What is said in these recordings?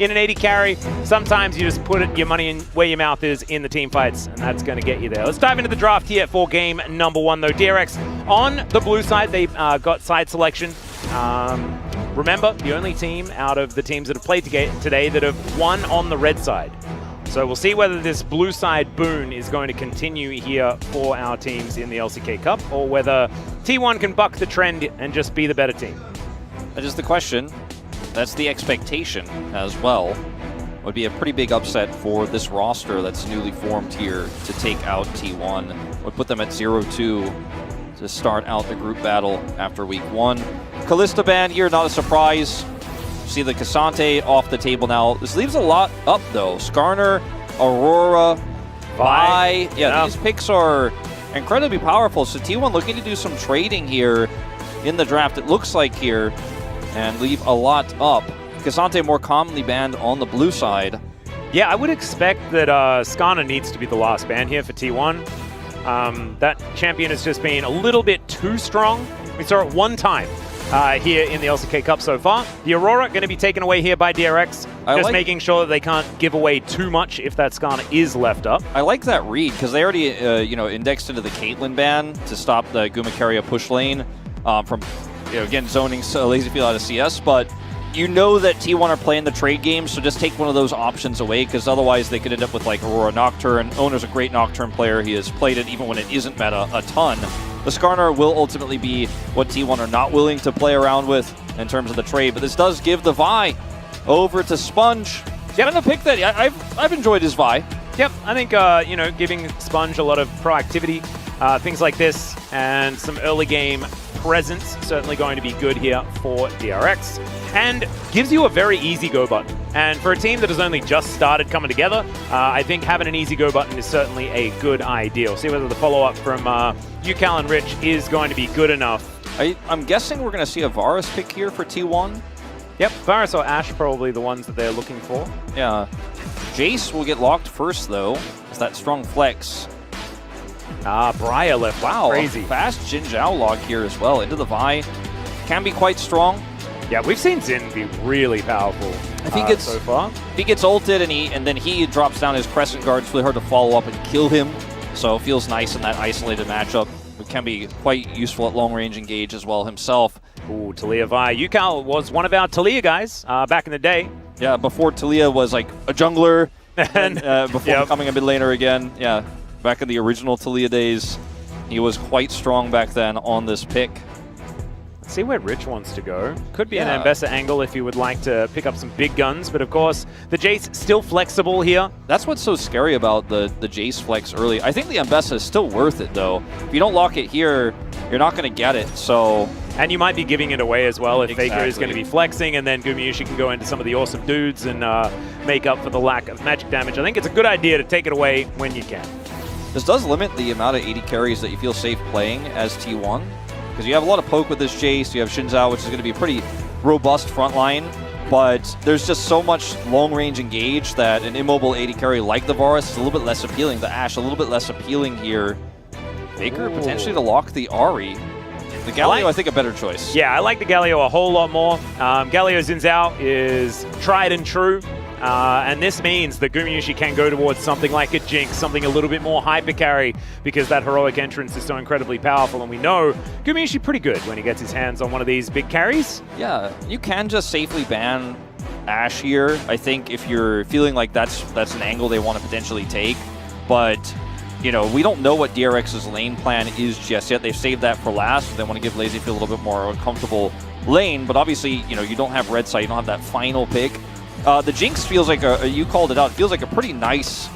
in an 80 carry, sometimes you just put your money in where your mouth is in the team fights, and that's going to get you there. Let's dive into the draft here for game number 1, though. DRX on the blue side, they've got side selection. Remember, the only team out of the teams that have played today that have won on the red side. So we'll see whether this blue side boon is going to continue here for our teams in the LCK Cup, or whether T1 can buck the trend and just be the better team. That is the question. That's the expectation as well. Would be a pretty big upset for this roster that's newly formed here to take out T1. Would put them at 0-2 to start out the group battle after week 1. Kalista ban here, not a surprise. See the Cassante off the table now. This leaves a lot up though. Skarner, Aurora, Vi. Yeah, these picks are incredibly powerful. So T1 looking to do some trading here in the draft, it looks like here, and leave a lot up. Cassante more commonly banned on the blue side. Yeah, I would expect that Skarner needs to be the last ban here for T1. That champion has just been a little bit too strong. We saw it one time here in the LCK Cup so far. The Aurora going to be taken away here by DRX, just making sure that they can't give away too much if that Skarner is left up. I like that read, because they already indexed into the Caitlyn ban to stop the Keria push lane from, again, zoning LazyField out of CS, but you know that T1 are playing the trade game, so just take one of those options away, because otherwise they could end up with like Aurora Nocturne. Oner's a great Nocturne player. He has played it even when it isn't meta a ton. The Skarner will ultimately be what T1 are not willing to play around with in terms of the trade, but this does give the Vi over to Sponge. Yep. And a pick that I've enjoyed his Vi. Yep, I think giving Sponge a lot of proactivity, things like this, and some early game presence certainly going to be good here for DRX, and gives you a very easy go button. And for a team that has only just started coming together, I think having an easy go button is certainly a good idea. We'll see whether the follow-up from Ucal and Rich is going to be good enough. I'm guessing we're going to see a Varus pick here for T1. Yep, Varus or Ashe probably the ones that they're looking for. Yeah. Jace will get locked first, though. It's that strong flex. Briar left. Wow, crazy. Fast Jin Zhao lock here as well. Into the Vi. Can be quite strong. Yeah, we've seen Xin be really powerful I think it's, so far. He gets ulted and then he drops down his Crescent Guard. It's really hard to follow up and kill him. So it feels nice in that isolated matchup. It can be quite useful at long range engage as well himself. Ooh, Taliyah Vi. Ucal was one of our Taliyah guys back in the day. Yeah, before Taliyah was like a jungler and before becoming a mid laner again. Yeah, back in the original Taliyah days, he was quite strong back then on this pick. Let's see where Rich wants to go. Could be an Ambessa angle if he would like to pick up some big guns, but of course, the Jace still flexible here. That's what's so scary about the Jace flex early. I think the Ambessa is still worth it, though. If you don't lock it here, you're not going to get it, so... And you might be giving it away as well if Faker is going to be flexing, and then Gumayusi can go into some of the awesome dudes and make up for the lack of magic damage. I think it's a good idea to take it away when you can. This does limit the amount of 80 carries that you feel safe playing as T1, because you have a lot of poke with this Jace, you have Xin Zhao, which is going to be a pretty robust front line, but there's just so much long-range engage that an immobile 80 carry like the Varus is a little bit less appealing. The Ashe a little bit less appealing here. Faker potentially to lock the Ahri. The Galio, I think, a better choice. Yeah, I like the Galio a whole lot more. Galio Xin Zhao is tried and true. And this means that Gumayusi can go towards something like a Jinx, something a little bit more hyper carry, because that heroic entrance is so incredibly powerful, and we know Gumayusi pretty good when he gets his hands on one of these big carries. Yeah, you can just safely ban Ashe here, I think, if you're feeling like that's an angle they want to potentially take. But, you know, we don't know what DRX's lane plan is just yet. They've saved that for last. They want to give LazyField a little bit more comfortable lane, but obviously, you know, you don't have red side, you don't have that final pick. The Jinx feels like you called it out, it feels like a pretty nice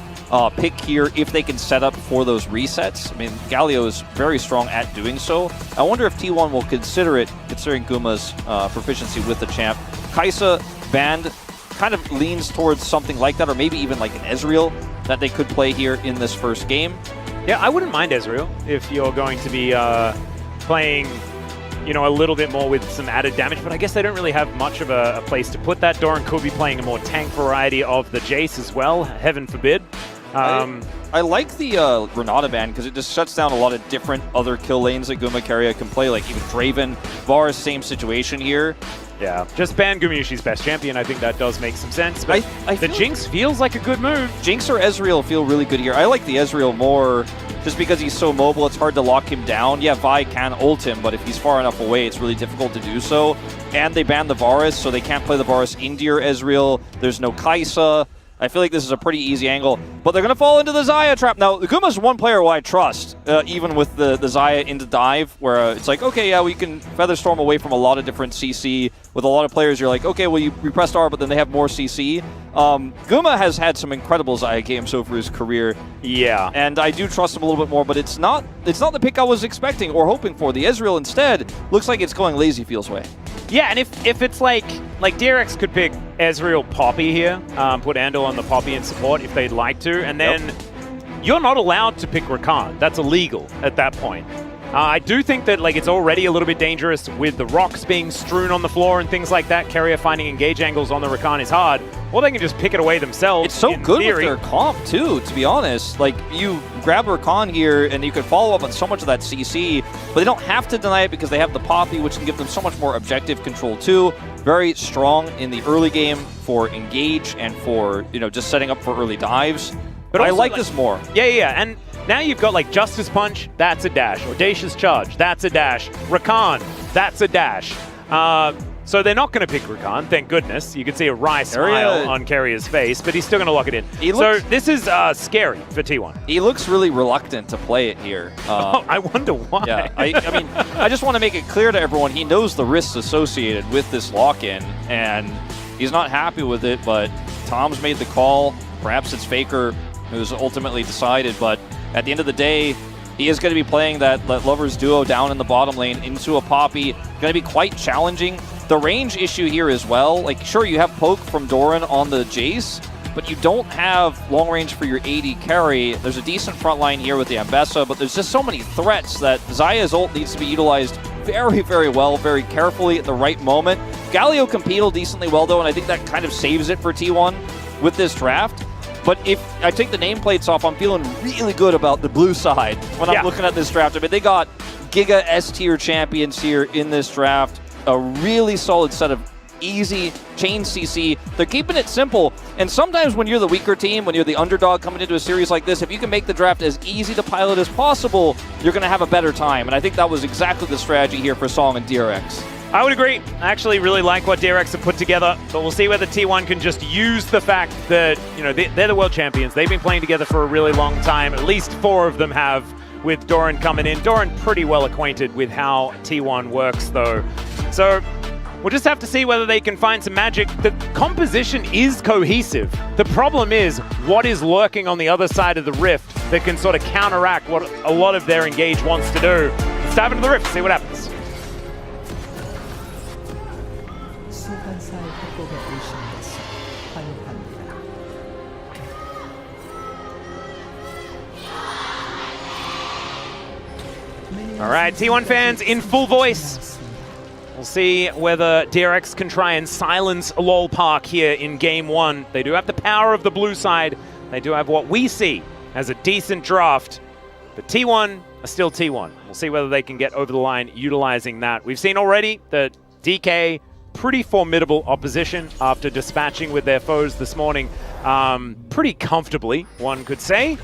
pick here if they can set up for those resets. I mean, Galio is very strong at doing so. I wonder if T1 will consider it, considering Guma's proficiency with the champ. Kai'Sa banned kind of leans towards something like that, or maybe even like an Ezreal that they could play here in this first game. Yeah, I wouldn't mind Ezreal if you're going to be playing, you know, a little bit more with some added damage, but I guess they don't really have much of a place to put that. Doran could be playing a more tank variety of the Jace as well, heaven forbid. I like the Renata ban because it just shuts down a lot of different other kill lanes that Keria can play, like even Draven. Varus, same situation here. Yeah, just ban Gumayusi's best champion. I think that does make some sense. But the Jinx feels like a good move. Jinx or Ezreal feel really good here. I like the Ezreal more just because he's so mobile. It's hard to lock him down. Yeah, Vi can ult him, but if he's far enough away, it's really difficult to do so. And they banned the Varus, so they can't play the Varus into your Ezreal. There's no Kai'Sa. I feel like this is a pretty easy angle, but they're going to fall into the Xayah trap. Now, Guma's one player who I trust, even with the Xayah into dive, where it's like, okay, yeah, we can Featherstorm away from a lot of different CC. With a lot of players, you're like, okay, well, you pressed R, but then they have more CC. Guma has had some incredible Xayah games over his career. Yeah. And I do trust him a little bit more, but it's not the pick I was expecting or hoping for. The Ezreal instead looks like it's going Lazy Feels way. Yeah, and if it's like DRX could pick Ezreal Poppy here, put Andal on the Poppy in support if they'd like to, and then you're not allowed to pick Rakan. That's illegal at that point. I do think that like it's already a little bit dangerous with the rocks being strewn on the floor and things like that. Keria finding engage angles on the Rakan is hard. Or they can just pick it away themselves. It's so good with their comp too, to be honest. Like you grab Rakan here and you can follow up on so much of that CC, but they don't have to deny it because they have the Poppy, which can give them so much more objective control too. Very strong in the early game for engage and for, you know, just setting up for early dives. But I like this more. Yeah. And now you've got like Justice Punch, that's a dash. Audacious Charge, that's a dash. Rakan, that's a dash. So they're not going to pick Rakan, thank goodness. You can see a wry smile on Keria's face, but he's still going to lock it in. So this is scary for T1. He looks really reluctant to play it here. I wonder why. Yeah, I mean, I just want to make it clear to everyone, he knows the risks associated with this lock-in, and he's not happy with it, but Tom's made the call. Perhaps it's Faker who's ultimately decided, but at the end of the day, he is going to be playing that Lovers duo down in the bottom lane into a Poppy. Going to be quite challenging. The range issue here as well. Like, sure, you have poke from Doran on the Jace, but you don't have long range for your AD carry. There's a decent front line here with the Ambessa, but there's just so many threats that Xayah's ult needs to be utilized very, very well, very carefully at the right moment. Galio can Peedle decently well, though, and I think that kind of saves it for T1 with this draft. But if I take the nameplates off, I'm feeling really good about the blue side when I'm looking at this draft. I mean, they got Giga S-tier champions here in this draft. A really solid set of easy chain CC. They're keeping it simple. And sometimes when you're the weaker team, when you're the underdog coming into a series like this, if you can make the draft as easy to pilot as possible, you're going to have a better time. And I think that was exactly the strategy here for Song and DRX. I would agree. I actually really like what DRX have put together, but we'll see whether T1 can just use the fact that, you know, they're the world champions. They've been playing together for a really long time. At least 4 of them have, with Doran coming in. Doran pretty well acquainted with how T1 works, though. So we'll just have to see whether they can find some magic. The composition is cohesive. The problem is what is lurking on the other side of the rift that can sort of counteract what a lot of their engage wants to do. Let's dive into the rift, see what happens. All right, T1 fans in full voice. We'll see whether DRX can try and silence LOL Park here in Game 1. They do have the power of the blue side. They do have what we see as a decent draft. But T1 are still T1. We'll see whether they can get over the line utilizing that. We've seen already that DK, pretty formidable opposition after dispatching with their foes this morning. Pretty comfortably, one could say.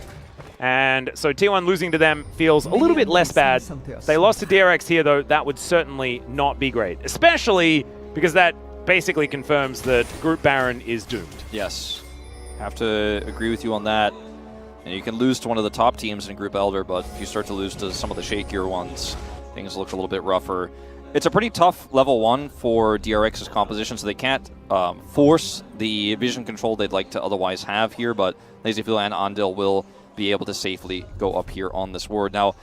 And so T1 losing to them feels a little bit less bad. If they lost to DRX here, though, that would certainly not be great. Especially because that basically confirms that Group Baron is doomed. Yes. Have to agree with you on that. And you can lose to one of the top teams in Group Elder, but if you start to lose to some of the shakier ones, things look a little bit rougher. It's a pretty tough level 1 for DRX's composition, so they can't force the vision control they'd like to otherwise have here, but Lazyfield and Andil will be able to safely go up here on this ward. Now,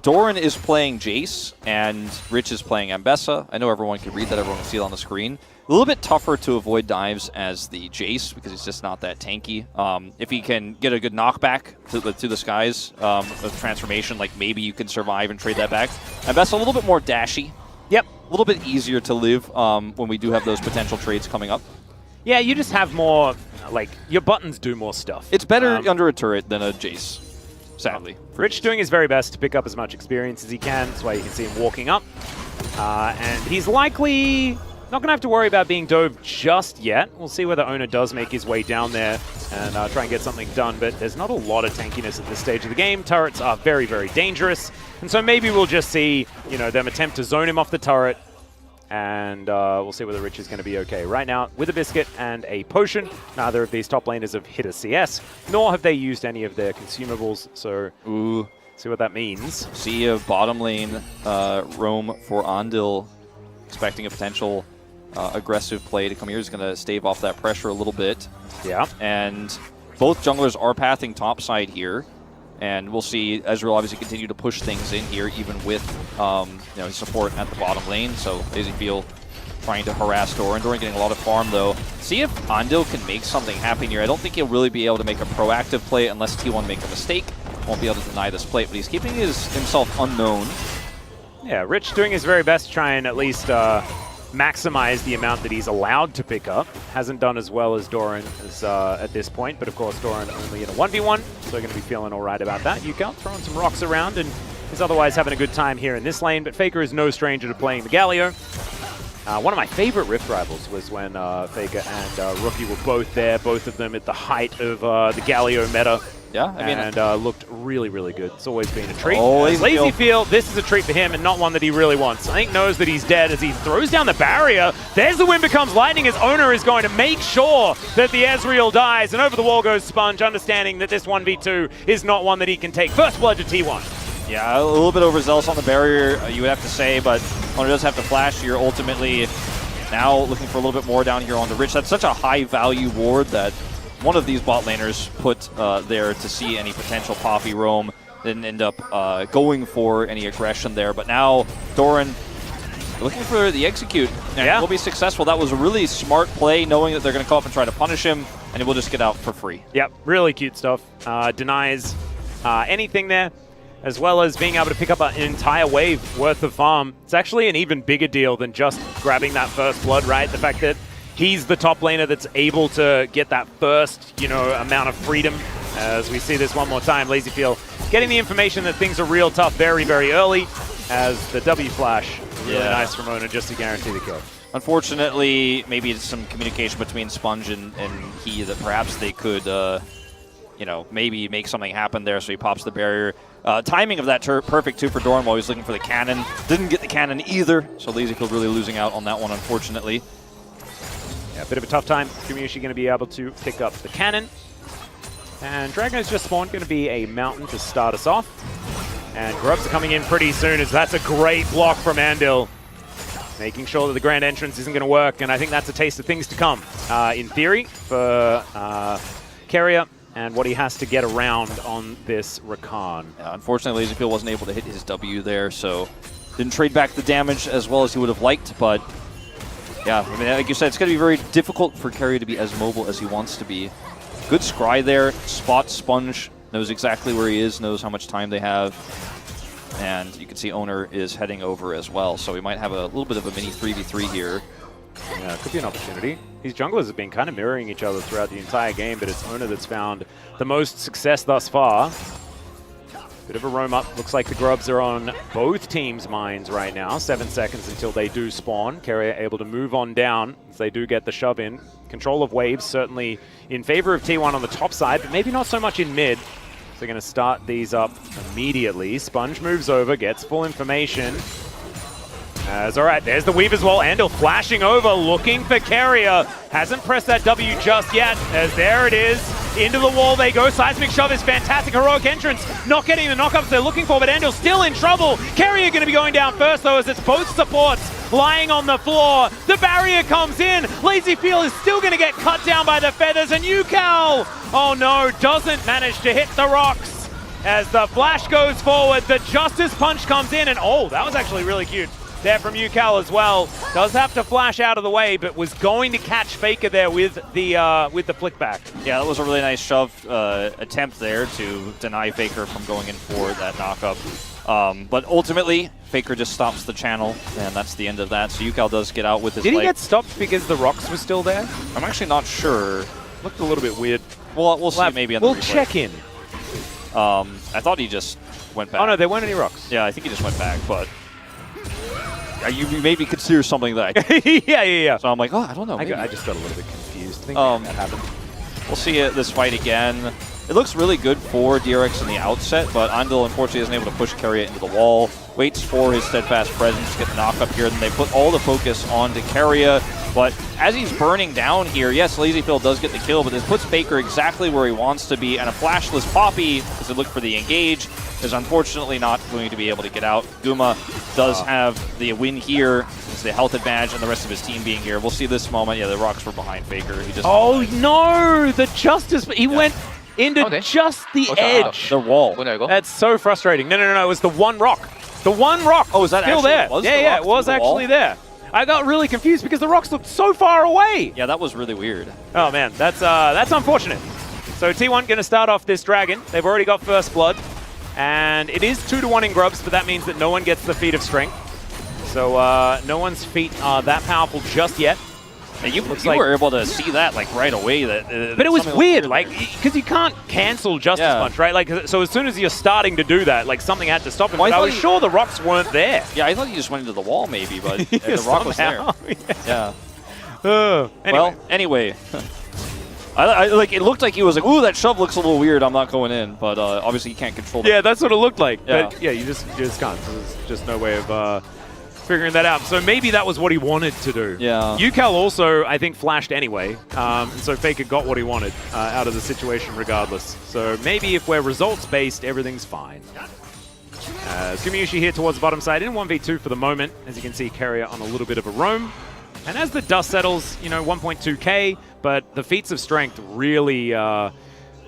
Doran is playing Jace, and Rich is playing Ambessa. I know everyone can read that, everyone can see it on the screen. A little bit tougher to avoid dives as the Jace, because he's just not that tanky. If he can get a good knockback to the skies of transformation, like maybe you can survive and trade that back. Ambessa a little bit more dashy. Yep. A little bit easier to live when we do have those potential trades coming up. Yeah, you just have more, like, your buttons do more stuff. It's better under a turret than a Jace, sadly. Rich doing his very best to pick up as much experience as he can. That's why you can see him walking up. And he's likely Not going to have to worry about being dove just yet. We'll see whether Oner does make his way down there and try and get something done, but there's not a lot of tankiness at this stage of the game. Turrets are very, very dangerous, and so maybe we'll just see, you know, them attempt to zone him off the turret, and we'll see whether Rich is going to be okay. Right now, with a biscuit and a potion, neither of these top laners have hit a CS, nor have they used any of their consumables, so see what that means. See a bottom lane roam for Andil, expecting a potential aggressive play to come here. He's going to stave off that pressure a little bit. Yeah. And both junglers are pathing topside here. And we'll see Ezreal obviously continue to push things in here, even with you know, support at the bottom lane. So Lazyfield trying to harass Doran. Doran getting a lot of farm though. See if Andil can make something happen here. I don't think he'll really be able to make a proactive play unless T1 make a mistake. Won't be able to deny this play, but he's keeping himself unknown. Yeah, Rich doing his very best to try and at least maximize the amount that he's allowed to pick up. Hasn't done as well as Doran as, at this point, but of course Doran only in a 1v1, so going to be feeling all right about that. Yukal throwing some rocks around and is otherwise having a good time here in this lane, but Faker is no stranger to playing the Galio. One of my favorite Rift rivals was when Faker and Rookie were both there, both of them at the height of the Galio meta. Yeah, I mean, and looked really, really good. It's always been a treat. Oh, Lazyfield, this is a treat for him and not one that he really wants. I think knows that he's dead as he throws down the barrier. There's the wind becomes lightning as Oner is going to make sure that the Ezreal dies. And over the wall goes Sponge, understanding that this 1v2 is not one that he can take. First blood to T1. Yeah, a little bit overzealous on the barrier, you would have to say, but Oner does have to flash here. Ultimately, now looking for a little bit more down here on the Rich. That's such a high-value ward that one of these bot laners put there to see any potential Poppy roam. Didn't end up going for any aggression there. But now Doran looking for the execute. And yeah, will be successful. That was a really smart play, knowing that they're going to come up and try to punish him, and he will just get out for free. Yep, really cute stuff. Denies anything there, as well as being able to pick up an entire wave worth of farm. It's actually an even bigger deal than just grabbing that first blood, right? The fact that he's the top laner that's able to get that first, you know, amount of freedom. As we see this one more time, Lazyfield getting the information that things are real tough very, very early, as the W flash, really nice from Oner just to guarantee the kill. Unfortunately, maybe it's some communication between Sponge and he that perhaps they could, you know, maybe make something happen there, so he pops the barrier. Timing of that perfect too for Doran while he's looking for the cannon. Didn't get the cannon either, so Lazyfield really losing out on that one, unfortunately. Yeah, a bit of a tough time. Gumayusi going to be able to pick up the cannon. And Dragon has just spawned, going to be a mountain to start us off. And Grubs are coming in pretty soon, as that's a great block from Andil. Making sure that the grand entrance isn't going to work, and I think that's a taste of things to come, in theory, for Keria and what he has to get around on this Rakan. Yeah, unfortunately, Lazyfield wasn't able to hit his W there, so didn't trade back the damage as well as he would have liked, but yeah, I mean, like you said, it's going to be very difficult for Keria to be as mobile as he wants to be. Good scry there, spots Sponge, knows exactly where he is, knows how much time they have. And you can see Oner is heading over as well, so we might have a little bit of a mini 3v3 here. Yeah, it could be an opportunity. These junglers have been kind of mirroring each other throughout the entire game, but it's Oner that's found the most success thus far. Bit of a roam up. Looks like the Grubs are on both teams' minds right now. 7 seconds until they do spawn. Keria able to move on down as they do get the shove in. Control of waves certainly in favor of T1 on the top side, but maybe not so much in mid. So they're going to start these up immediately. Sponge moves over, gets full information. All right, there's the weave as well. Andil flashing over, looking for Keria. Hasn't pressed that W just yet, as there it is. Into the wall they go. Seismic shove is fantastic. Heroic entrance. Not getting the knockups they're looking for, but Andil still in trouble. Keria going to be going down first, though, as it's both supports lying on the floor. The barrier comes in. Lazyfield is still going to get cut down by the feathers, and Yukal, oh no, doesn't manage to hit the rocks. As the flash goes forward, the Justice Punch comes in, and oh, that was actually really cute there from Yukal as well. Does have to flash out of the way, but was going to catch Faker there with the flick back. Yeah, that was a really nice shove attempt there to deny Faker from going in for that knockup. But ultimately, Faker just stops the channel, and that's the end of that. So Yukal does get out with his Did he get stopped because the rocks were still there? I'm actually not sure. Looked a little bit weird. Well, we'll see maybe on the replay. We'll check in. I thought he just went back. Oh no, there weren't any rocks. Yeah, I think he just went back, but you made me consider something that I yeah. So I'm like, oh, I don't know. I just got a little bit confused. I think that happened. We'll see this fight again. It looks really good for DRX in the outset, but Andal unfortunately isn't able to push Keria into the wall. Waits for his steadfast presence to get the knock up here, and they put all the focus onto Keria. But as he's burning down here, yes, Lazy Phil does get the kill, but this puts Faker exactly where he wants to be, and a flashless Poppy, as they look for the engage, is unfortunately not going to be able to get out. Guma does have the win here. It's the health advantage and the rest of his team being here. We'll see this moment. Yeah, the rocks were behind Faker. He just no! The Justice, he went into just the edge. The wall. That's so frustrating. No, it was the one rock. The one rock. Oh, is that still there? Yeah, it was actually there. I got really confused because the rocks looked so far away. Yeah, that was really weird. Oh man, that's unfortunate. So T1 going to start off this dragon. They've already got first blood, and it is 2-1 in grubs, but that means that no one gets the feat of strength. So no one's feet are that powerful just yet. You were able to see that like right away. But it was weird, like, because you can't cancel Justice Punch, right? Like, so as soon as you're starting to do that, like something had to stop him. But I was sure the rocks weren't there. Yeah, I thought he just went into the wall maybe, but the rock was there. Yeah. Well, anyway. Like it looked like he was like, ooh, that shove looks a little weird. I'm not going in, but obviously you can't control that. Yeah, that's what it looked like. Yeah. But yeah, you just can't. So there's just no way of figuring that out. So maybe that was what he wanted to do. Yeah. UCal also, I think, flashed anyway. So Faker got what he wanted out of the situation regardless. So maybe if we're results-based, everything's fine. Gumayusi here towards the bottom side in 1v2 for the moment. As you can see, Keria on a little bit of a roam. And as the dust settles, 1.2k, but the feats of strength really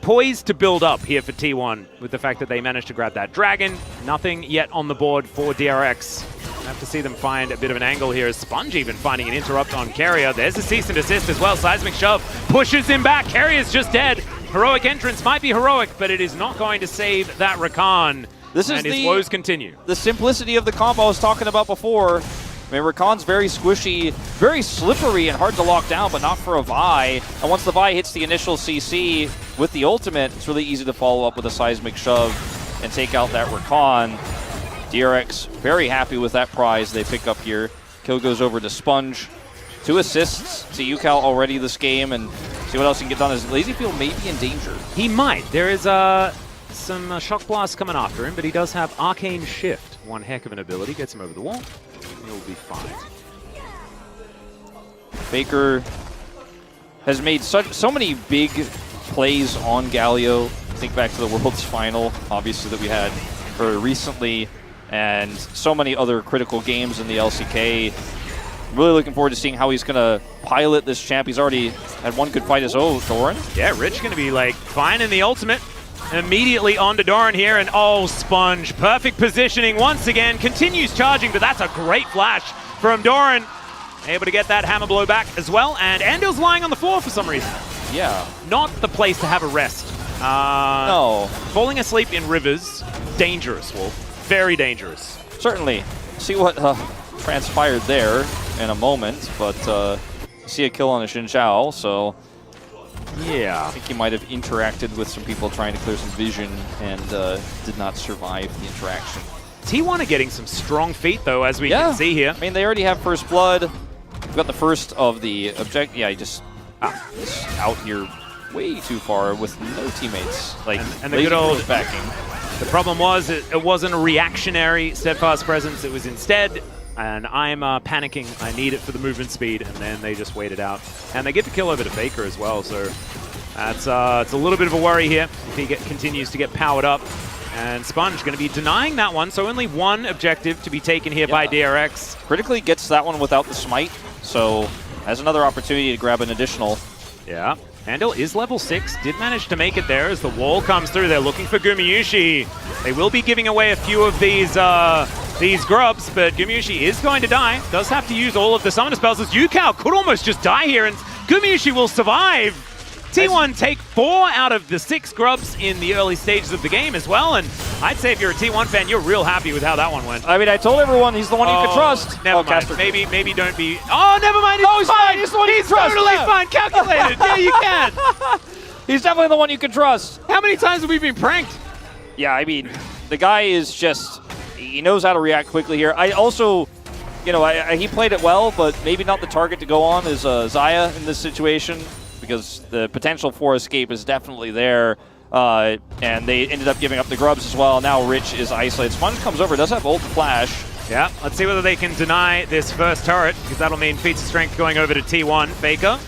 poised to build up here for T1 with the fact that they managed to grab that dragon. Nothing yet on the board for DRX. Have to see them find a bit of an angle here as Sponge even finding an interrupt on Keria. There's a cease and desist as well. Seismic shove pushes him back. Keria's just dead. Heroic entrance might be heroic, but it is not going to save that Rakan. And his woes continue. The simplicity of the combo I was talking about before. I mean, Rakan's very squishy, very slippery and hard to lock down, but not for a Vi. And once the Vi hits the initial CC with the ultimate, it's really easy to follow up with a seismic shove and take out that Rakan. DRX very happy with that prize they pick up here. Kill goes over to Sponge. 2 assists to UCal already this game, and see what else he can get done. Is Lazyfield may be in danger? He might. There is some Shock Blast coming after him, but he does have Arcane Shift. One heck of an ability. Gets him over the wall. He'll be fine. Faker has made so many big plays on Galio. Think back to the World's Final, obviously, that we had very recently, and so many other critical games in the LCK. Really looking forward to seeing how he's going to pilot this champ. He's already had one good fight as Doran. Yeah, Rich going to be like fine in the ultimate. Immediately onto Doran here, and Sponge. Perfect positioning once again. Continues charging, but that's a great flash from Doran. Able to get that hammer blow back as well, and Andal's lying on the floor for some reason. Yeah. Not the place to have a rest. No. Falling asleep in rivers, dangerous, Wolf. Very dangerous. Certainly. See what transpired there in a moment, but see a kill on a Xin Zhao, so yeah. I think he might have interacted with some people trying to clear some vision and did not survive the interaction. T1 are getting some strong feet, though, as we can see here. I mean, they already have first blood. We've got the first of the object. Yeah, he just out here way too far with no teammates. Like, and the good old backing. The problem was it wasn't a reactionary steadfast presence. It was instead, and I'm panicking. I need it for the movement speed, and then they just wait it out. And they get the kill over to Faker as well, so that's it's a little bit of a worry here if he continues to get powered up. And Sponge going to be denying that one, so only one objective to be taken here by DRX. Critically gets that one without the smite, so has another opportunity to grab an additional. Yeah. Handel is level 6, did manage to make it there as the wall comes through. They're looking for Gumayusi. They will be giving away a few of these grubs, but Gumayusi is going to die. Does have to use all of the summoner spells as UCal could almost just die here, and Gumayusi will survive. T1 take 4 out of the 6 grubs in the early stages of the game as well, and I'd say if you're a T1 fan, you're real happy with how that one went. I mean, I told everyone he's the one you can trust. Never mind. Maybe don't be. Oh, never mind. He's fine. He's the one you can trust. Totally fine. Calculated. Yeah, you can. He's definitely the one you can trust. How many times have we been pranked? Yeah, I mean, the guy is just, he knows how to react quickly here. I also you know, he played it well, but maybe not the target to go on is Xayah in this situation, because the potential for escape is definitely there. And they ended up giving up the grubs as well. Now Rich is isolated. Sponge comes over, does have ult flash. Yeah, let's see whether they can deny this first turret, because that'll mean feats of strength going over to T1. Faker.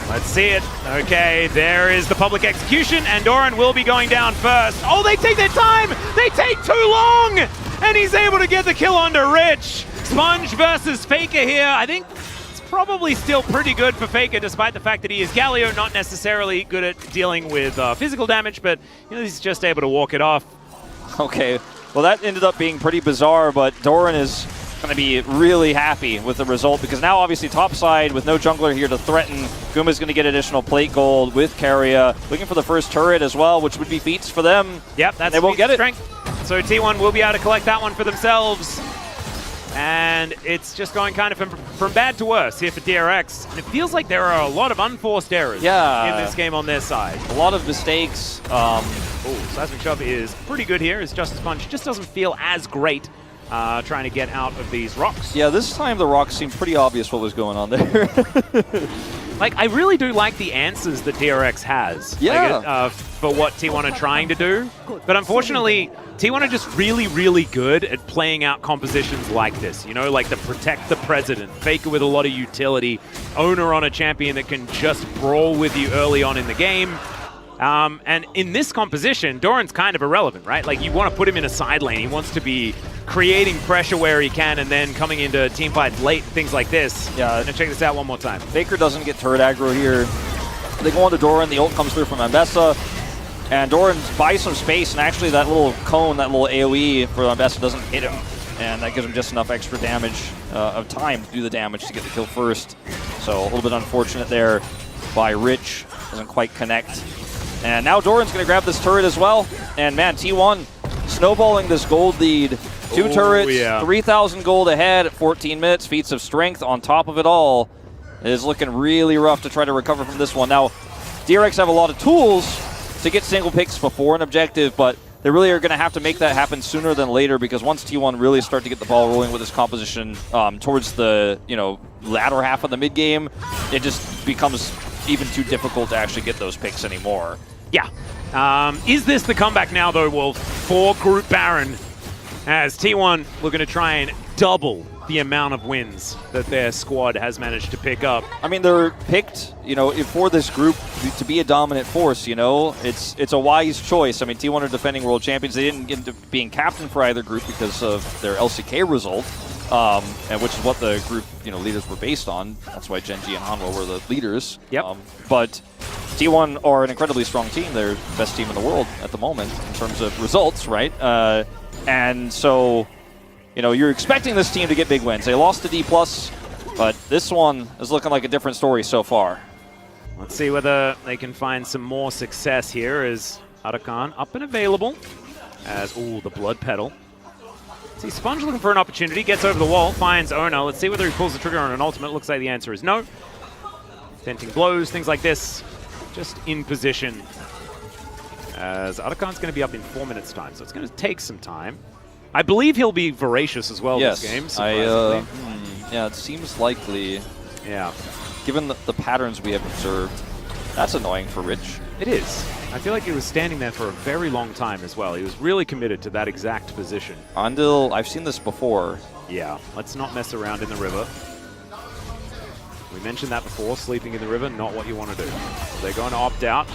Let's see it. Okay, there is the public execution, and Doran will be going down first. Oh, they take their time! They take too long! And he's able to get the kill onto Rich. Sponge versus Faker here. I think it's probably still pretty good for Faker, despite the fact that he is Galio, not necessarily good at dealing with physical damage, but you know, he's just able to walk it off. Okay, well that ended up being pretty bizarre, but Doran is going to be really happy with the result, because now obviously topside with no jungler here to threaten, Guma's going to get additional plate gold with Keria, looking for the first turret as well, which would be feats for them. Yep, that's they won't get it. Strength. So T1 will be able to collect that one for themselves. And it's just going kind of from bad to worse here for DRX. And it feels like there are a lot of unforced errors in this game on their side. A lot of mistakes. Seismic Shove is pretty good here, as Justice Punch just doesn't feel as great trying to get out of these rocks. Yeah, this time the rocks seemed pretty obvious what was going on there. Like, I really do like the answers that DRX has for what T1 are trying to do. But unfortunately, T1 are just really, really good at playing out compositions like this. You know, like the Protect the President, Faker with a lot of utility, Oner on a champion that can just brawl with you early on in the game. And in this composition, Doran's kind of irrelevant, right? Like, you want to put him in a side lane. He wants to be creating pressure where he can and then coming into team fights late, things like this. Yeah. And check this out one more time. Faker doesn't get turret aggro here. They go on to Doran, the ult comes through from Ambessa, and Doran buys some space, and actually that little cone, that little AoE for Ambessa doesn't hit him, and that gives him just enough extra damage of time to do the damage to get the kill first. So a little bit unfortunate there by Rich, doesn't quite connect. And now Doran's going to grab this turret as well. And man, T1 snowballing this gold lead. 2 turrets, 3,000 gold ahead at 14 minutes. Feats of strength on top of it all. It is looking really rough to try to recover from this one. Now, DRX have a lot of tools to get single picks before an objective, but they really are going to have to make that happen sooner than later, because once T1 really start to get the ball rolling with this composition towards the latter half of the mid game, it just becomes even too difficult to actually get those picks anymore. Yeah. Is this the comeback now, though, Wolf, for Group Baron, as T1 looking to try and double the amount of wins that their squad has managed to pick up? I mean, they're picked, for this group to be a dominant force, It's a wise choice. I mean, T1 are defending world champions. They didn't get into being captain for either group because of their LCK result, and which is what the group, leaders were based on. That's why Genji and Hanwha were the leaders. Yep. But T1 are an incredibly strong team. They're the best team in the world at the moment in terms of results, right? And so, you're expecting this team to get big wins. They lost to D+, but this one is looking like a different story so far. Let's see whether they can find some more success here, as Arakan up and available. As, the blood pedal. See, Sponge looking for an opportunity, gets over the wall, finds Oner. Let's see whether he pulls the trigger on an ultimate. Looks like the answer is no. Denting blows, things like this. Just in position. As Arakan's going to be up in 4 minutes' time, so it's going to take some time. I believe he'll be voracious as well this game, surprisingly. Yeah, it seems likely. Yeah. Given the patterns we have observed, that's annoying for Rich. It is. I feel like he was standing there for a very long time as well. He was really committed to that exact position. Andil, I've seen this before. Yeah, let's not mess around in the river. We mentioned that before, sleeping in the river, not what you want to do. So they're going to opt out.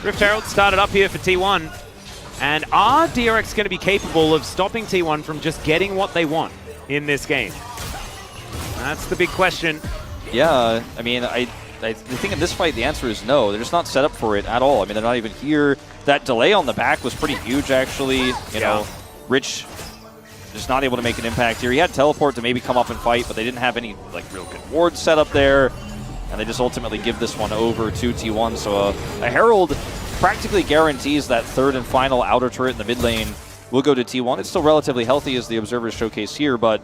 Rift Herald started up here for T1. And are DRX going to be capable of stopping T1 from just getting what they want in this game? That's the big question. Yeah, I mean, I think in this fight the answer is no. They're just not set up for it at all. I mean, they're not even here. That delay on the back was pretty huge, actually. You know, Rich just not able to make an impact here. He had teleport to maybe come up and fight, but they didn't have any real good wards set up there. And they just ultimately give this one over to T1. So a Herald practically guarantees that third and final outer turret in the mid lane will go to T1. It's still relatively healthy, as the observers showcase here, but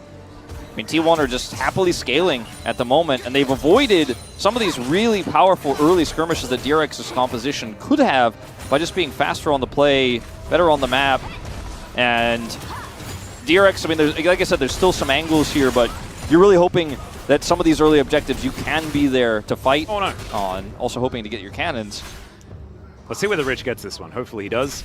I mean, T1 are just happily scaling at the moment, and they've avoided some of these really powerful early skirmishes that DRX's composition could have by just being faster on the play, better on the map. And DRX, I mean, like I said, there's still some angles here, but you're really hoping that some of these early objectives you can be there to fight no. on. Also hoping to get your cannons. Let's see whether Rich gets this one. Hopefully he does.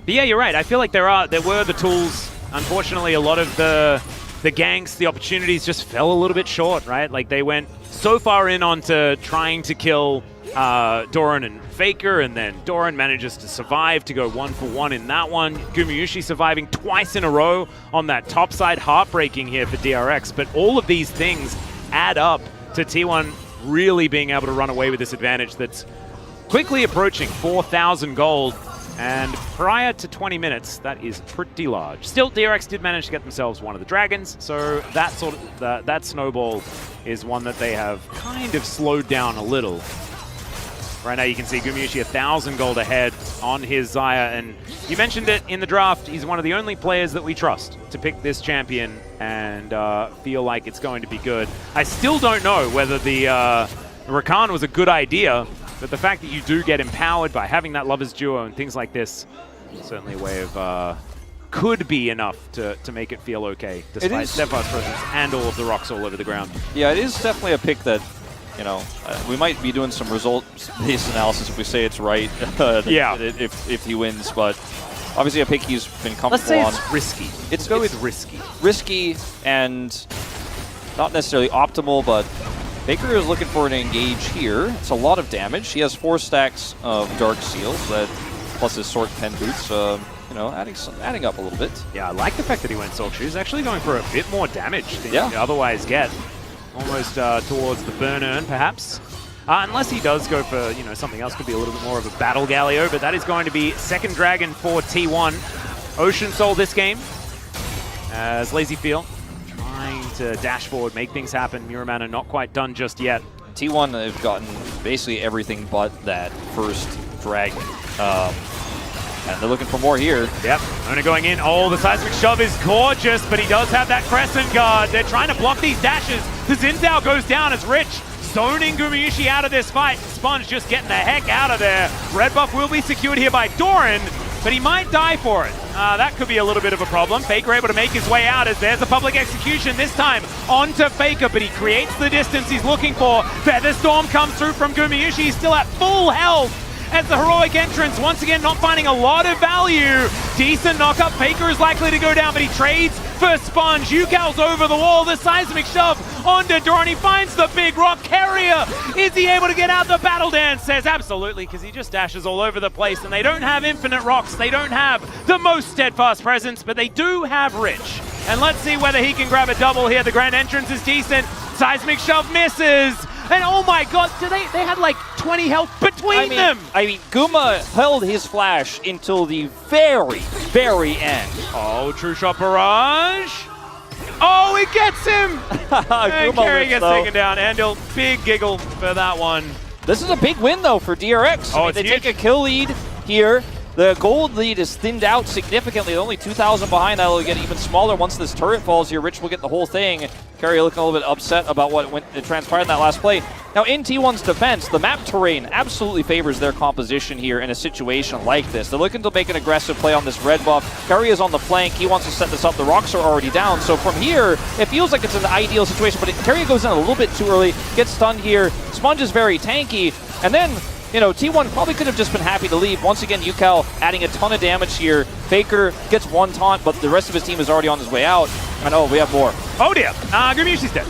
But yeah, you're right. I feel like there were the tools. Unfortunately, a lot of the ganks, the opportunities just fell a little bit short, right? Like they went so far in onto trying to kill Doran and Faker, and then Doran manages to survive to go 1-for-1 in that one. Gumayusi surviving twice in a row on that top side. Heartbreaking here for DRX, but all of these things add up to T1 really being able to run away with this advantage that's quickly approaching 4,000 gold. And prior to 20 minutes, that is pretty large. Still, DRX did manage to get themselves one of the dragons, so that that snowball is one that they have kind of slowed down a little. Right now you can see Gumayusi 1,000 gold ahead on his Xayah, and you mentioned it in the draft, he's one of the only players that we trust to pick this champion and feel like it's going to be good. I still don't know whether the Rakan was a good idea, but the fact that you do get empowered by having that Lovers Duo and things like this, certainly a way of could be enough to make it feel okay, despite Steadfast presence and all of the rocks all over the ground. Yeah, it is definitely a pick that, you know, we might be doing some result-based analysis if we say it's right. Yeah. If he wins, but obviously a pick he's been comfortable Let's say on. it's risky. Let's go with risky. Risky and not necessarily optimal, but Faker is looking for an engage here. It's a lot of damage. He has 4 stacks of Dark Seals, that plus his Sword Pen Boots, you know, adding up a little bit. Yeah, I like the fact that he went Soul Shoes, actually going for a bit more damage than you otherwise get. Almost towards the burn earn, perhaps. Unless he does go for, you know, something else, could be a little bit more of a Battle Galio, but that is going to be second dragon for T1. Ocean Soul this game, as Lazy Feel trying to dash forward, make things happen. Muramana not quite done just yet. T1 have gotten basically everything but that first dragon. And they're looking for more here. Yep, Oner going in. Oh, the seismic shove is gorgeous, but he does have that crescent guard. They're trying to block these dashes. The Xin goes down as Rich zoning Gumayusi out of this fight. Sponge just getting the heck out of there. Red buff will be secured here by Doran, but he might die for it. That could be a little bit of a problem. Faker able to make his way out as there's a public execution, this time onto Faker, but he creates the distance he's looking for. Featherstorm comes through from Gumayusi. He's still at full health as the heroic entrance, once again not finding a lot of value. Decent knockup. Faker is likely to go down, but he trades for Sponge. Yukal's over the wall. The seismic shove onto Doran. He finds the big rock. Keria, is he able to get out? The battle dance says absolutely, because he just dashes all over the place, and they don't have infinite rocks. They don't have the most steadfast presence, but they do have Rich. And let's see whether he can grab a double here. The grand entrance is decent. Seismic shove misses. And oh my god, they had like 20 health between them. I mean, Guma held his flash until the very, very end. Oh, true shot barrage. Oh, it gets him. And Keria gets taken down. Andil, big giggle for that one. This is a big win though for DRX. Oh, they take a kill lead here. The gold lead is thinned out significantly. Only 2,000 behind. That'll get even smaller once this turret falls here. Rich will get the whole thing. Keria looking a little bit upset about what transpired in that last play. Now, in T1's defense, the map terrain absolutely favors their composition here in a situation like this. They're looking to make an aggressive play on this red buff. Keria is on the flank. He wants to set this up. The rocks are already down. So from here, it feels like it's an ideal situation, but Keria goes in a little bit too early, gets stunned here. Sponge is very tanky, and then, you know, T1 probably could have just been happy to leave. Once again, Yukal adding a ton of damage here. Faker gets one taunt, but the rest of his team is already on his way out. And oh, we have more. Oh dear, Gumayusi's dead.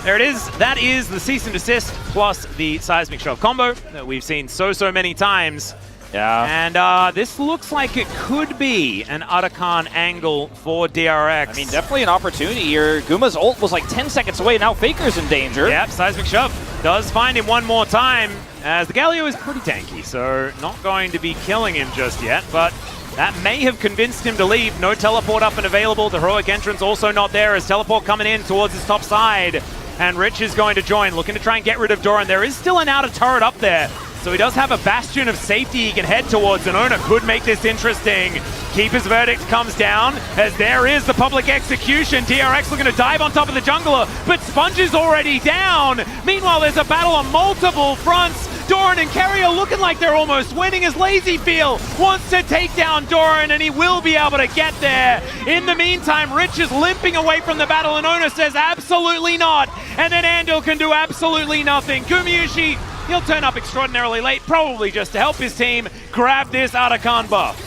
There it is. That is the cease and desist plus the seismic shove combo that we've seen so many times. Yeah. And this looks like it could be an Arakan angle for DRX. I mean, definitely an opportunity here. Guma's ult was like 10 seconds away. Now Faker's in danger. Yep, seismic shove does find him one more time, as the Galio is pretty tanky, so not going to be killing him just yet, but that may have convinced him to leave. No teleport up and available. The heroic entrance also not there, as teleport coming in towards his top side. And Rich is going to join, looking to try and get rid of Doran. There is still an outer turret up there, so he does have a bastion of safety he can head towards, and Oner could make this interesting. Keeper's verdict comes down, as there is the public execution. DRX looking to dive on top of the jungler, but Sponge is already down. Meanwhile, there's a battle on multiple fronts. Doran and Keria looking like they're almost winning as LazyFeel wants to take down Doran, and he will be able to get there. In the meantime, Rich is limping away from the battle, and Oner says absolutely not. And then Andil can do absolutely nothing. Gumayusi, he'll turn up extraordinarily late, probably just to help his team grab this Arakan buff.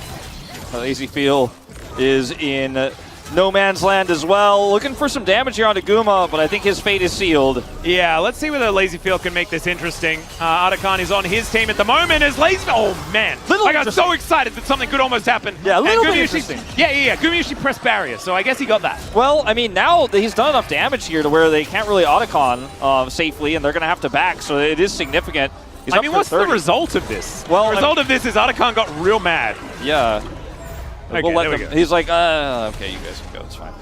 LazyFeel is in no man's land as well. Looking for some damage here onto Guma, but I think his fate is sealed. Yeah, let's see whether LazyFeel can make this interesting. Arakan is on his team at the moment as LazyFeel. Oh man, I got so excited that something could almost happen. Yeah, a little bit interesting. Yeah. Gumayusi pressed barrier, so I guess he got that. Well, I mean, now he's done enough damage here to where they can't really Otacon safely, and they're going to have to back, so it is significant. He's I mean, what's the result of this? Well, the result of this is Otacon got real mad. Yeah. Okay, we'll let them. He's like, okay, you guys can go, it's fine.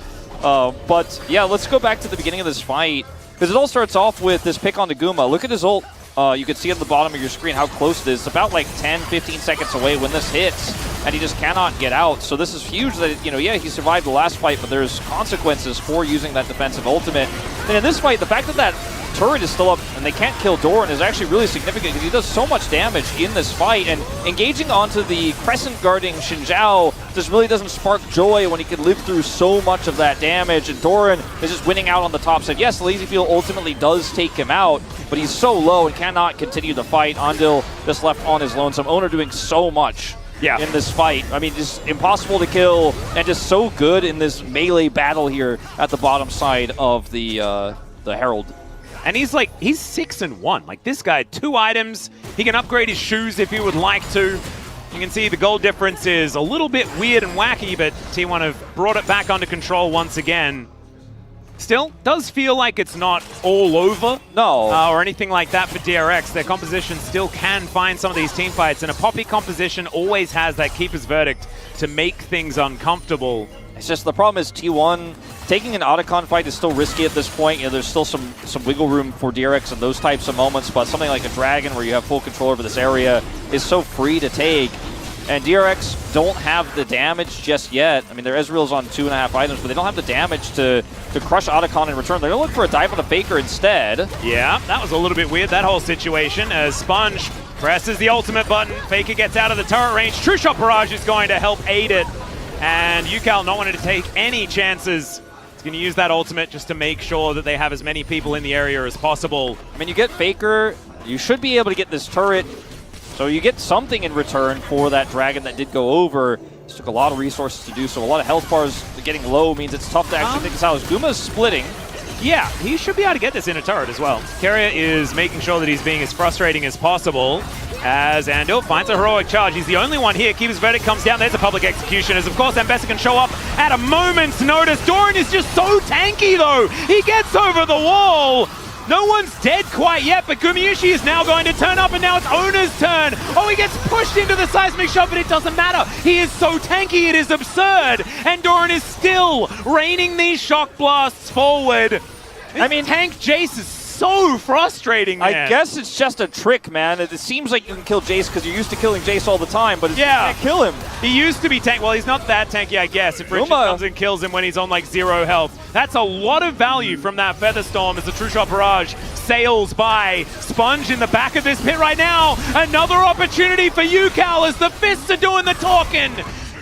But yeah, let's go back to the beginning of this fight, because it all starts off with this pick onto Guma. Look at his ult. You can see at the bottom of your screen how close it is. It's about like 10, 15 seconds away when this hits, and he just cannot get out. So this is huge that, you know, yeah, he survived the last fight, but there's consequences for using that defensive ultimate. And in this fight, the fact that that turret is still up and they can't kill Doran is actually really significant because he does so much damage in this fight, and engaging onto the crescent guarding Xinjiao just really doesn't spark joy when he can live through so much of that damage, and Doran is just winning out on the top side. Yes, LazyFeel ultimately does take him out, but he's so low and cannot continue the fight. Andil just left on his lonesome. Oner doing so much in this fight. I mean, just impossible to kill and just so good in this melee battle here at the bottom side of the Herald. And he's 6-1. Like, this guy, 2 items. He can upgrade his shoes if he would like to. You can see the goal difference is a little bit weird and wacky, but T1 have brought it back under control once again. Still, does feel like it's not all over. No. Or anything like that for DRX. Their composition still can find some of these team fights, and a Poppy composition always has that keeper's verdict to make things uncomfortable. It's just the problem is T1 taking an Otacon fight is still risky at this point. You know, there's still some wiggle room for DRX in those types of moments, but something like a Dragon where you have full control over this area is so free to take. And DRX don't have the damage just yet. I mean, their Ezreal's on 2.5 items, but they don't have the damage to crush Otacon in return. They're going to look for a dive on a Faker instead. Yeah, that was a little bit weird, that whole situation, as Sponge presses the ultimate button. Faker gets out of the turret range. True Shot Barrage is going to help aid it. And Yukal not wanting to take any chances. He's going to use that ultimate just to make sure that they have as many people in the area as possible. I mean, you get Faker, you should be able to get this turret, so you get something in return for that Dragon that did go over. This took a lot of resources to do so. A lot of health bars getting low means it's tough to actually take this out. As Guma's splitting. Yeah, he should be able to get this in a turret as well. Keria is making sure that he's being as frustrating as possible as Andil finds a heroic charge. He's the only one here. Keeper's verdict comes down. There's a public execution as, of course, Ambessa can show up at a moment's notice. Doran is just so tanky, though. He gets over the wall. No one's dead quite yet, but Gumayusi is now going to turn up, and now it's Oner's turn. Oh, he gets pushed into the seismic shot, but it doesn't matter. He is so tanky, it is absurd. And Doran is still raining these shock blasts forward. I mean, tank Jace is so frustrating, man. I guess it's just a trick, man. It seems like you can kill Jace because you're used to killing Jace all the time, but you can't kill him. He used to be tank. Well, he's not that tanky, I guess, if Richard comes and kills him when he's on like 0 health. That's a lot of value from that Featherstorm as the True Shot Barrage sails by. Sponge in the back of this pit right now. Another opportunity for Yukal as the fists are doing the talking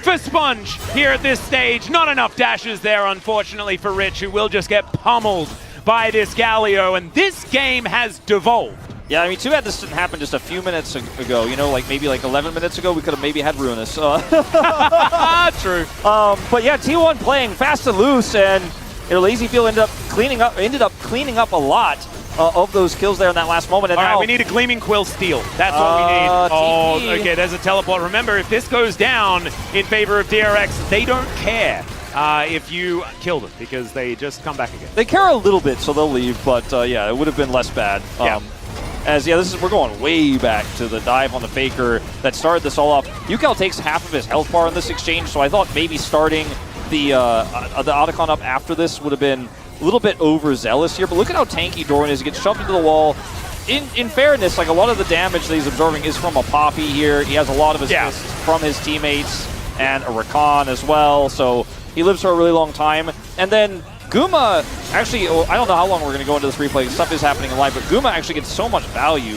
for Sponge here at this stage. Not enough dashes there, unfortunately, for Rich, who will just get pummeled by this Galio, and this game has devolved. Yeah, I mean, too bad this didn't happen just a few minutes ago. You know, like maybe like 11 minutes ago, we could have maybe had Ruinous. True. But yeah, T1 playing fast and loose, and you know, LazyFeel ended up cleaning up a lot of those kills there in that last moment. And all right, we need a Gleaming Quill steal. That's what we need. Oh, okay, there's a teleport. Remember, if this goes down in favor of DRX, they don't care if you kill them, because they just come back again. They care a little bit, so they'll leave, but yeah, it would have been less bad. We're going way back to the dive on the Faker that started this all up. Yukal takes half of his health bar in this exchange, so I thought maybe starting the Otacon up after this would have been a little bit overzealous here, but look at how tanky Doran is. He gets shoved into the wall. In fairness, like a lot of the damage that he's absorbing is from a Poppy here. He has a lot of assists from his teammates and a Rakan as well, so he lives for a really long time. And then Guma, actually, I don't know how long we're going to go into this replay. Stuff is happening in live, but Guma actually gets so much value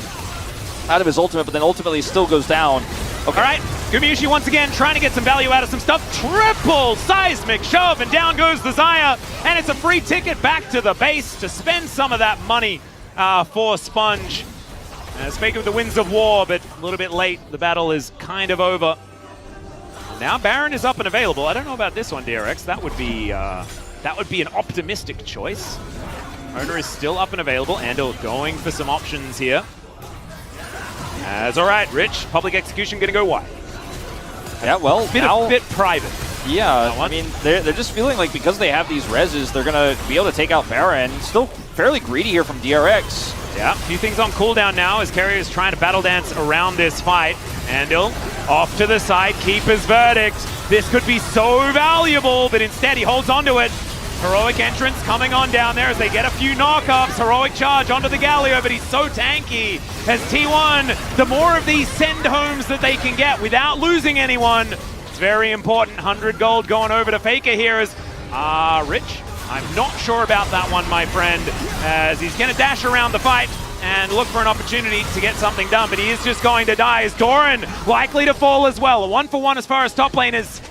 out of his ultimate, but then ultimately still goes down. Okay. All right, Gumayusi once again trying to get some value out of some stuff. Triple seismic shove, and down goes the Xayah. And it's a free ticket back to the base to spend some of that money for Sponge. Speaking of the winds of war, but a little bit late. The battle is kind of over. Now Baron is up and available. I don't know about this one, DRX. That would be an optimistic choice. Oner is still up and available. Andal going for some options here. As all right, Rich, public execution gonna go wide. Yeah, well, A bit private. Yeah, I mean, they're just feeling like because they have these reses, they're gonna be able to take out Baron. Still fairly greedy here from DRX. Yeah, a few things on cooldown now as Keria is trying to battle dance around this fight. Andal off to the side, keeper's verdict. This could be so valuable, but instead he holds onto it. Heroic entrance coming on down there as they get a few knockups. Heroic charge onto the Galio, but he's so tanky. As T1, the more of these send homes that they can get without losing anyone, it's very important. 100 gold going over to Faker here as Rich. I'm not sure about that one, my friend, as he's going to dash around the fight and look for an opportunity to get something done, but he is just going to die as Doran likely to fall as well. A 1-for-1 as far as top lane is.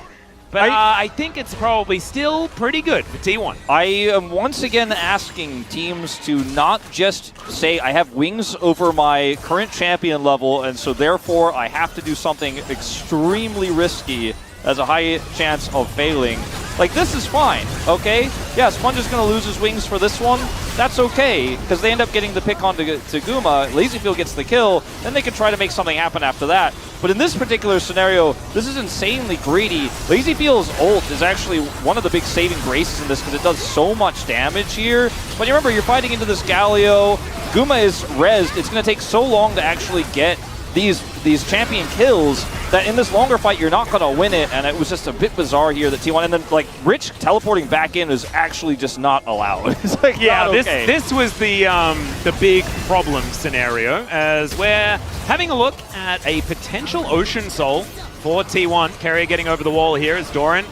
But I think it's probably still pretty good for T1. I am once again asking teams to not just say, I have wings over my current champion level, and so therefore I have to do something extremely risky as a high chance of failing. Like, this is fine, okay? Yeah, Sponge is going to lose his wings for this one. That's okay, because they end up getting the pick on to Guma. LazyField gets the kill, then they can try to make something happen after that. But in this particular scenario, this is insanely greedy. LazyField's ult is actually one of the big saving graces in this because it does so much damage here. But you remember, you're fighting into this Galio. Guma is rezzed. It's going to take so long to actually get these champion kills that in this longer fight you're not going to win it, and it was just a bit bizarre here that T1, and then like Rich teleporting back in is actually just not allowed. It's like, yeah, okay. this was the big problem scenario as we're having a look at a potential Ocean Soul for T1. Keria getting over the wall here as Doran,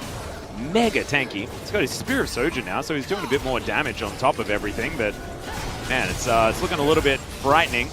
mega tanky. He's got his Spear of Sojourn now, so he's doing a bit more damage on top of everything, but man, it's looking a little bit frightening.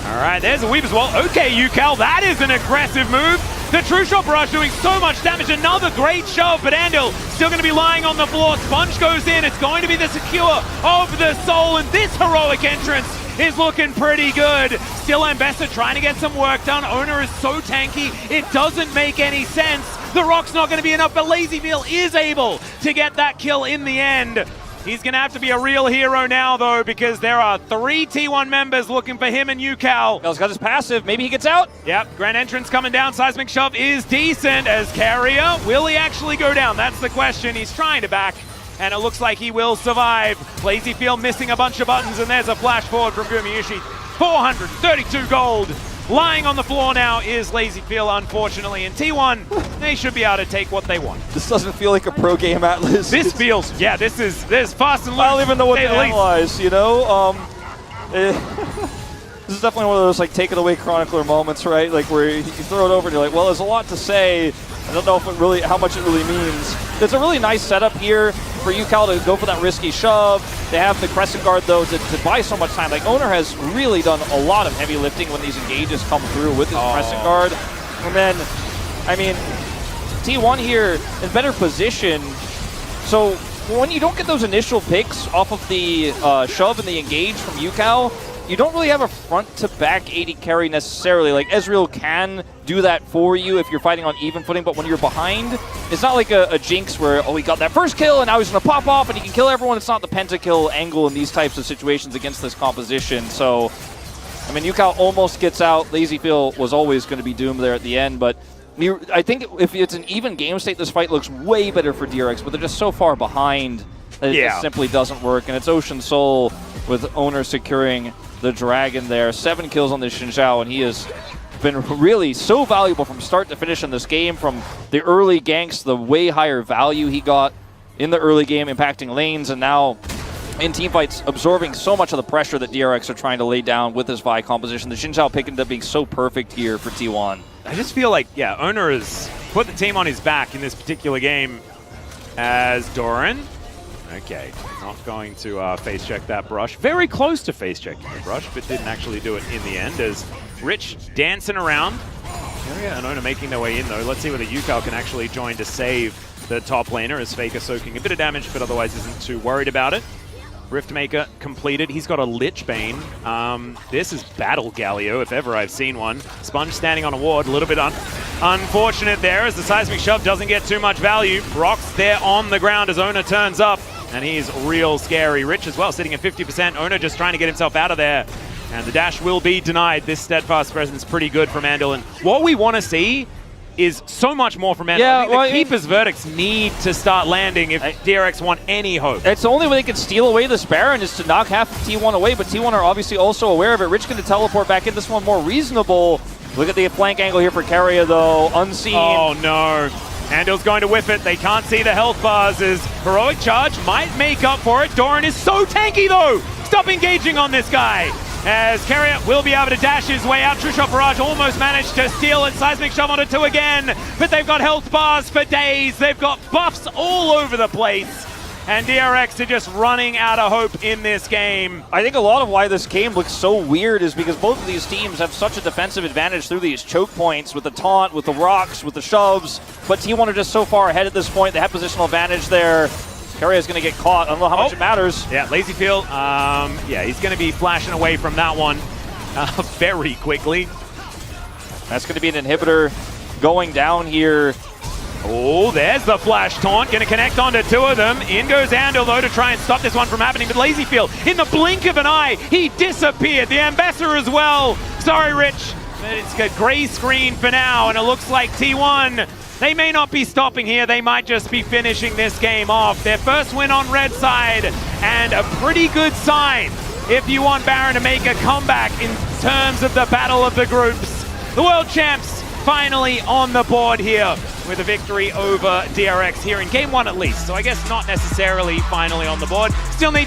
All right, there's a weave as well. Okay, Ucal, that is an aggressive move. The True Shot Barrage doing so much damage. Another great shove, but Andal still going to be lying on the floor. Sponge goes in. It's going to be the secure of the soul, and this heroic entrance is looking pretty good. Still Ambessa trying to get some work done. Oner is so tanky, it doesn't make any sense. The rock's not going to be enough, but LazyField is able to get that kill in the end. He's going to have to be a real hero now, though, because there are 3 T1 members looking for him and Ucal. He's got his passive. Maybe he gets out. Yep, Grand Entrance coming down. Seismic Shove is decent as Keria. Will he actually go down? That's the question. He's trying to back, and it looks like he will survive. LazyField missing a bunch of buttons, and there's a flash forward from Gumayusi. 432 gold. Lying on the floor now is LazyField, unfortunately, and T1, they should be able to take what they want. This doesn't feel like a pro game, Atlas. This feels, yeah, this is fast and loose. I don't even know what to analyze, you know? This is definitely one of those, like, take it away chronicler moments, right? Like, where you throw it over and you're like, well, there's a lot to say. I don't know if it really, how much it really means. It's a really nice setup here for Ucal to go for that risky shove. They have the Crescent Guard, though, to buy so much time. Like, Oner has really done a lot of heavy lifting when these engages come through with his Crescent Guard. And then, I mean, T1 here in better position. So when you don't get those initial picks off of the shove and the engage from Ucal, you don't really have a front-to-back AD carry necessarily. Like, Ezreal can do that for you if you're fighting on even footing, but when you're behind, it's not like a Jinx where, oh, he got that first kill and now he's going to pop off and he can kill everyone. It's not the pentakill angle in these types of situations against this composition. So, I mean, Ucal almost gets out. LazyField was always going to be doomed there at the end, but I think if it's an even game state, this fight looks way better for DRX, but they're just so far behind that it just simply doesn't work. And it's Ocean Soul with Oner securing the dragon there. 7 kills on this Xin Zhao, and he has been really so valuable from start to finish in this game, from the early ganks, the way higher value he got in the early game, impacting lanes, and now in teamfights, absorbing so much of the pressure that DRX are trying to lay down with this Vi composition. The Xin Zhao pick ended up being so perfect here for T1. I just feel like, yeah, Oner has put the team on his back in this particular game as Doran. Okay, not going to face check that brush. Very close to face checking the brush, but didn't actually do it in the end as Rich dancing around. Keria and Oner making their way in though. Let's see whether Yukao can actually join to save the top laner as Faker soaking a bit of damage, but otherwise isn't too worried about it. Riftmaker completed. He's got a Lich Bane. This is Battle Galio, if ever I've seen one. Sponge standing on a ward, a little bit unfortunate there as the Seismic Shove doesn't get too much value. Brock's there on the ground as Oner turns up, and he's real scary. Rich as well, sitting at 50%. Oner just trying to get himself out of there. And the dash will be denied. This steadfast presence pretty good from Andal. And what we want to see is so much more from Andal. Yeah, I think the Keeper's verdicts need to start landing if DRX want any hope. It's the only way they can steal away this Baron is to knock half of T1 away, but T1 are obviously also aware of it. Rich going to teleport back in. This one more reasonable. Look at the flank angle here for Keria, though. Unseen. Oh, no. Andal's going to whiff it. They can't see the health bars as Heroic Charge might make up for it. Doran is so tanky, though. Stop engaging on this guy. As Keria will be able to dash his way out. True Shot Barrage almost managed to steal it. Seismic Shove onto 2 again. But they've got health bars for days. They've got buffs all over the place. And DRX are just running out of hope in this game. I think a lot of why this game looks so weird is because both of these teams have such a defensive advantage through these choke points with the taunt, with the rocks, with the shoves. But T1 are just so far ahead at this point. They have positional advantage there. Keria's going to get caught. I don't know how much it matters. Yeah, Lazy Field. Yeah, he's going to be flashing away from that one very quickly. That's going to be an inhibitor going down here. Oh, there's the flash taunt. Going to connect onto 2 of them. In goes Andal, though, to try and stop this one from happening. But Lazy Field, in the blink of an eye, he disappeared. The Ambassador as well. Sorry, Rich. But it's a gray screen for now, and it looks like T1, they may not be stopping here. They might just be finishing this game off. Their first win on red side, and a pretty good sign if you want Baron to make a comeback in terms of the battle of the groups. The world champs finally on the board here with a victory over DRX here in game 1 at least. So I guess not necessarily finally on the board. Still need